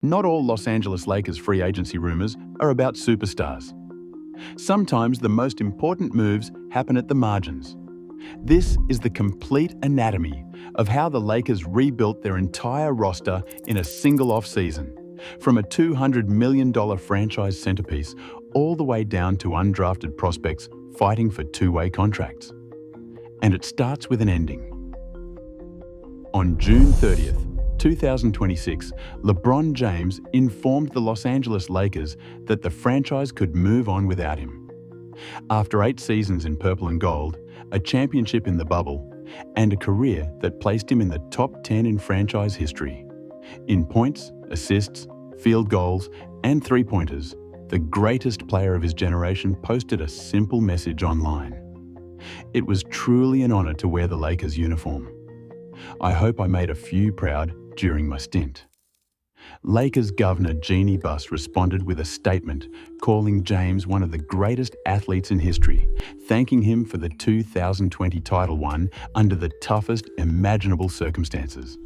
Not all Los Angeles Lakers free agency rumors are about superstars. Sometimes the most important moves happen at the margins. This is the complete anatomy of how the Lakers rebuilt their entire roster in a single offseason, from a $200 million franchise centerpiece all the way down to undrafted prospects fighting for two-way contracts. And it starts with an ending. On June 30th, 2026, LeBron James informed the Los Angeles Lakers that the franchise could move on without him. After 8 seasons in purple and gold, a championship in the bubble, and a career that placed him in the top 10 in franchise history. In points, assists, field goals, and three-pointers, the greatest player of his generation posted a simple message online. It was truly an honor to wear the Lakers uniform. I hope I made a few proud during my stint. Lakers Governor Jeannie Buss responded with a statement calling James one of the greatest athletes in history, thanking him for the 2020 title won under the toughest imaginable circumstances.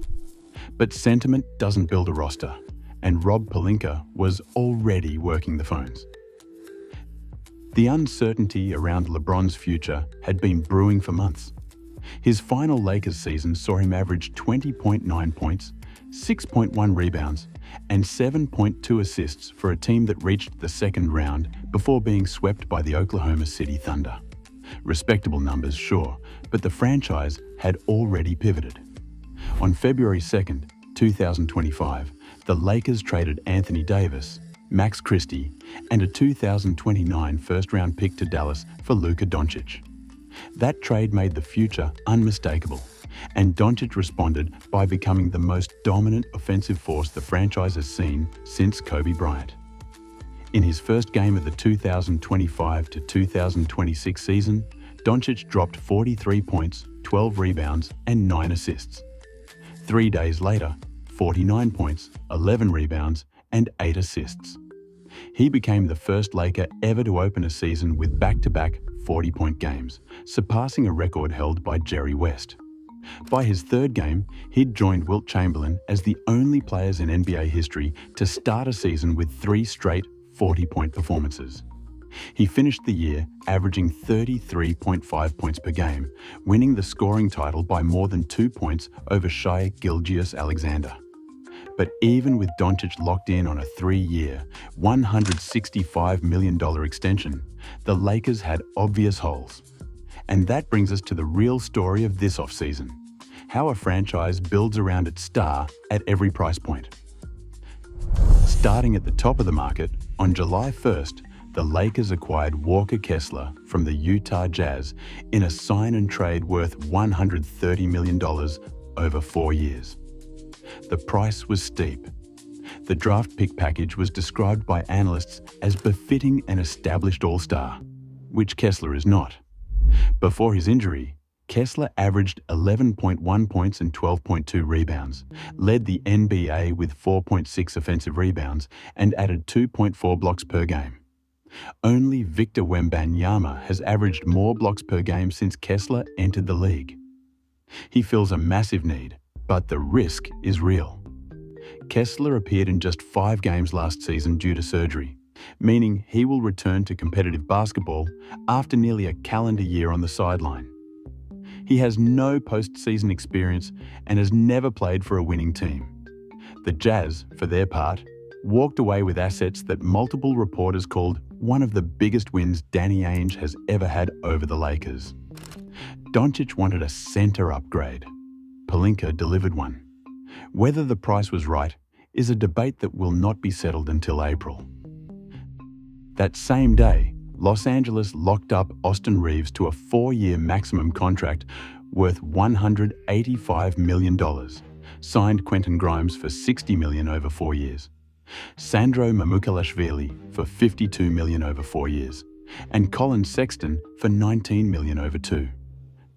But sentiment doesn't build a roster, and Rob Pelinka was already working the phones. The uncertainty around LeBron's future had been brewing for months. His final Lakers season saw him average 20.9 points, 6.1 rebounds, and 7.2 assists for a team that reached the second round before being swept by the Oklahoma City Thunder. Respectable numbers, sure, but the franchise had already pivoted. On February 2nd, 2025, the Lakers traded Anthony Davis, Max Christie, and a 2029 first-round pick to Dallas for Luka Dončić. That trade made the future unmistakable, and Dončić responded by becoming the most dominant offensive force the franchise has seen since Kobe Bryant. In his first game of the 2025 to 2026 season, Dončić dropped 43 points, 12 rebounds, and 9 assists. 3 days later, 49 points, 11 rebounds, and 8 assists. He became the first Laker ever to open a season with back-to-back 40-point games, surpassing a record held by Jerry West. By his third game, he'd joined Wilt Chamberlain as the only players in NBA history to start a season with 3 straight 40-point performances. He finished the year averaging 33.5 points per game, winning the scoring title by more than 2 points over Shai Gilgeous-Alexander. But even with Dončić locked in on a 3-year, $165 million extension, the Lakers had obvious holes. And that brings us to the real story of this offseason: how a franchise builds around its star at every price point. Starting at the top of the market, on July 1st, the Lakers acquired Walker Kessler from the Utah Jazz in a sign-and-trade worth $130 million over 4 years. The price was steep. The draft pick package was described by analysts as befitting an established all-star, which Kessler is not. Before his injury, Kessler averaged 11.1 points and 12.2 rebounds, led the NBA with 4.6 offensive rebounds, and added 2.4 blocks per game. Only Victor Wembanyama has averaged more blocks per game since Kessler entered the league. He fills a massive need, but the risk is real. Kessler appeared in just 5 games last season due to surgery, meaning he will return to competitive basketball after nearly a calendar year on the sideline. He has no postseason experience and has never played for a winning team. The Jazz, for their part, walked away with assets that multiple reporters called one of the biggest wins Danny Ainge has ever had over the Lakers. Dončić wanted a center upgrade. Pelinka delivered one. Whether the price was right is a debate that will not be settled until April. That same day, Los Angeles locked up Austin Reeves to a 4-year maximum contract worth $185 million, signed Quentin Grimes for $60 million over 4 years, Sandro Mamukelashvili for $52 million over 4 years, and Colin Sexton for $19 million over 2.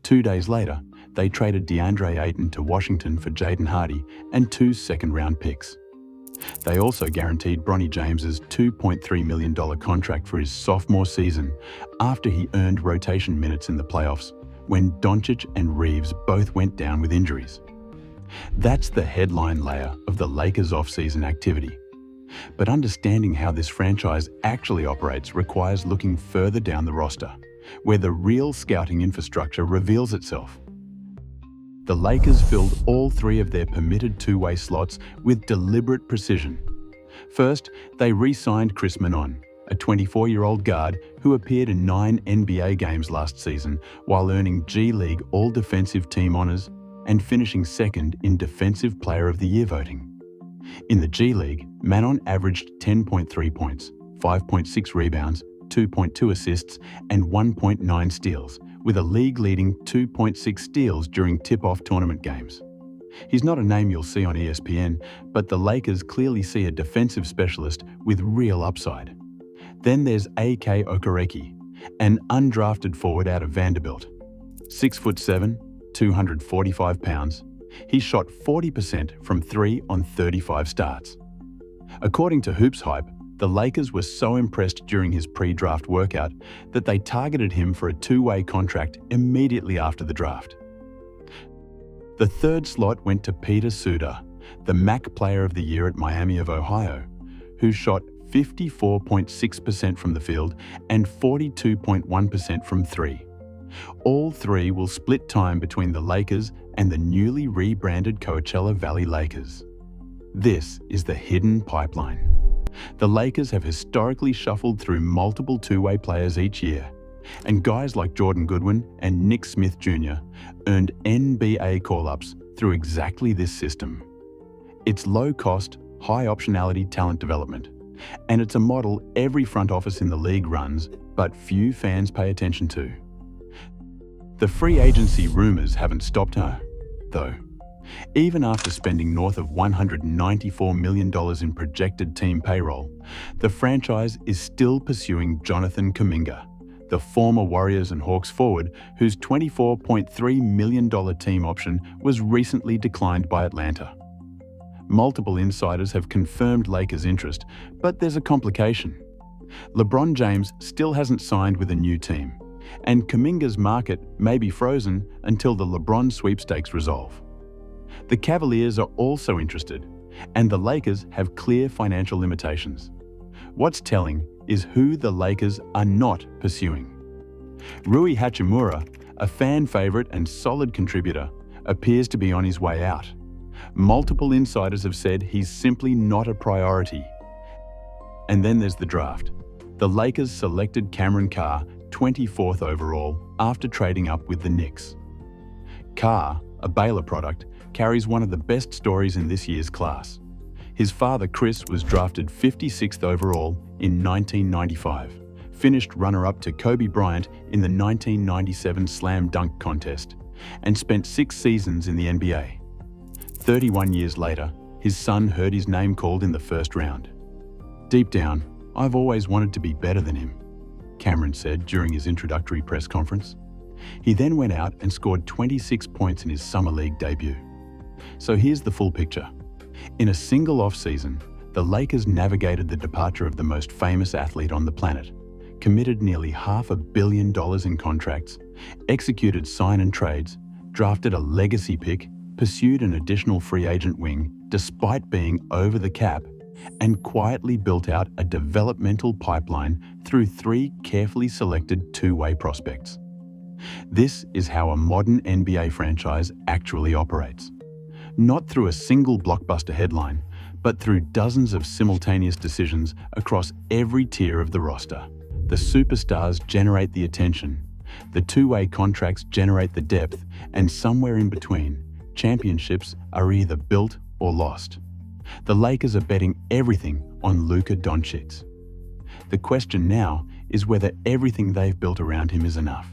2 days later, they traded DeAndre Ayton to Washington for Jaden Hardy and 2 second-round picks. They also guaranteed Bronny James's $2.3 million contract for his sophomore season after he earned rotation minutes in the playoffs, when Dončić and Reeves both went down with injuries. That's the headline layer of the Lakers' offseason activity, But understanding how this franchise actually operates requires looking further down the roster, where the real scouting infrastructure reveals itself. The Lakers filled all three of their permitted two-way slots with deliberate precision. First, they re-signed Chris Manon, a 24-year-old guard who appeared in 9 NBA games last season while earning G League All-Defensive Team honors and finishing second in Defensive Player of the Year voting. In the G League, Manon averaged 10.3 points, 5.6 rebounds, 2.2 assists, and 1.9 steals, with a league-leading 2.6 steals during tip-off tournament games. He's not a name you'll see on ESPN, but the Lakers clearly see a defensive specialist with real upside. Then there's A.K. Okereke, an undrafted forward out of Vanderbilt. 6'7", 245 pounds, he shot 40% from 3 on 35 starts. According to Hoops Hype, the Lakers were so impressed during his pre-draft workout that they targeted him for a two-way contract immediately after the draft. The third slot went to Peter Suter, the MAC Player of the Year at Miami of Ohio, who shot 54.6% from the field and 42.1% from 3. All three will split time between the Lakers and the newly rebranded Coachella Valley Lakers. This is the hidden pipeline. The Lakers have historically shuffled through multiple two-way players each year, and guys like Jordan Goodwin and Nick Smith Jr. earned NBA call-ups through exactly this system. It's low-cost, high-optionality talent development, and it's a model every front office in the league runs, but few fans pay attention to. The free agency rumors haven't stopped her, though. Even after spending north of $194 million in projected team payroll, the franchise is still pursuing Jonathan Kuminga, the former Warriors and Hawks forward whose $24.3 million team option was recently declined by Atlanta. Multiple insiders have confirmed Lakers' interest, but there's a complication. LeBron James still hasn't signed with a new team, and Kuminga's market may be frozen until the LeBron sweepstakes resolve. The Cavaliers are also interested, and the Lakers have clear financial limitations. What's telling is who the Lakers are not pursuing. Rui Hachimura, a fan favorite and solid contributor, appears to be on his way out. Multiple insiders have said he's simply not a priority. And then there's the draft. The Lakers selected Cameron Carr 24th overall after trading up with the Knicks. Carr, a Baylor product, carries one of the best stories in this year's class. His father, Chris, was drafted 56th overall in 1995, finished runner-up to Kobe Bryant in the 1997 Slam Dunk Contest, and spent 6 seasons in the NBA. 31 years later, his son heard his name called in the first round. "Deep down, I've always wanted to be better than him," Cameron said during his introductory press conference. He then went out and scored 26 points in his Summer League debut. So here's the full picture. In a single off-season, the Lakers navigated the departure of the most famous athlete on the planet, committed nearly $500 million in contracts, executed sign and trades, drafted a legacy pick, pursued an additional free agent wing despite being over the cap, and quietly built out a developmental pipeline through 3 carefully selected two-way prospects. This is how a modern NBA franchise actually operates. Not through a single blockbuster headline, but through dozens of simultaneous decisions across every tier of the roster. The superstars generate the attention, the two-way contracts generate the depth, and somewhere in between, championships are either built or lost. The Lakers are betting everything on Luka Dončić. The question now is whether everything they've built around him is enough.